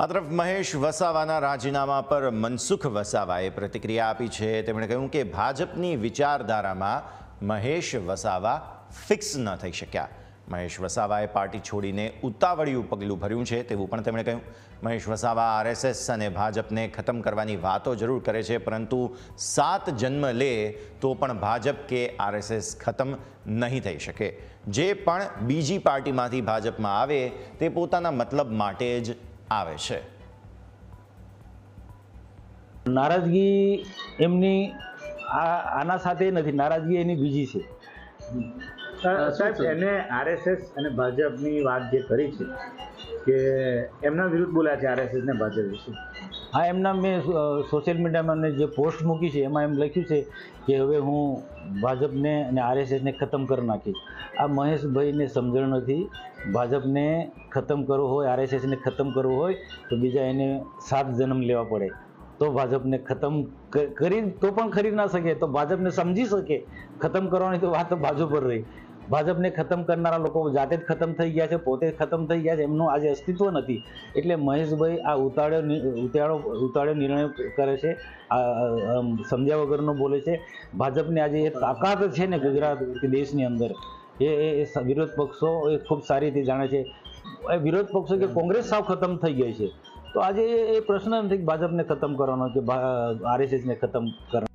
આ તરફ મહેશ વસાવાના રાજીનામા પર મનસુખ વસાવાએ પ્રતિક્રિયા આપી છે। તેમણે કહ્યું કે ભાજપની વિચારધારામાં મહેશ વસાવા ફિક્સ ન થઈ શક્યા। મહેશ વસાવાએ પાર્ટી છોડીને ઉતાવળિયું પગલું ભર્યું છે તેવું પણ તેમણે કહ્યું। મહેશ વસાવા આરએસએસ અને ભાજપને ખતમ કરવાની વાતો જરૂર કરે છે, પરંતુ 7 જન્મ લે તો પણ ભાજપ કે આરએસએસ ખતમ નહીં થઈ શકે। જે પણ બીજી પાર્ટીમાંથી ભાજપમાં આવે તે પોતાના મતલબ માટે જ આવે છે। નારાજગી એમની આના સાથે નથી, નારાજગી એની બીજી છે। સાહેબ, એને આરએસએસ અને ભાજપની વાત જે કરી છે કે એમના વિરુદ્ધ બોલ્યા છે આરએસએસ ને ભાજપ વિશે। હા, એમના મેં સોશિયલ મીડિયામાં જે પોસ્ટ મૂકી છે એમાં એમ લખ્યું છે કે હવે હું ભાજપને અને આરએસએસને ખતમ કરી નાખીશ। આ મહેશભાઈને સમજણ નથી। ભાજપને ખતમ કરવું હોય, આરએસએસને ખતમ કરવું હોય તો બીજા એને 7 જન્મ લેવા પડે તો ભાજપને ખતમ કરી તો પણ કરી ના શકે, તો ભાજપને સમજી શકે। ખતમ કરવાની તો વાત બાજુ પર રહી। ભાજપને ખતમ કરનારા લોકો જાતે જ ખતમ થઈ ગયા છે, પોતે ખતમ થઈ ગયા છે, એમનું આજે અસ્તિત્વ નથી। એટલે મહેશભાઈ આ ઉતાળ્યો નિર્ણય કરે છે, સમજ્યા વગરનો બોલે છે। ભાજપની આજે એ તાકાત છે ને ગુજરાત દેશની અંદર, એ વિરોધ પક્ષો એ ખૂબ સારી રીતે જાણે છે। વિરોધ પક્ષો કે કોંગ્રેસ સાવ ખતમ થઈ ગઈ છે, તો આજે એ પ્રશ્ન નથી કે ભાજપને ખતમ કરવાનો કે આરએસએસને ખતમ કરવાનો।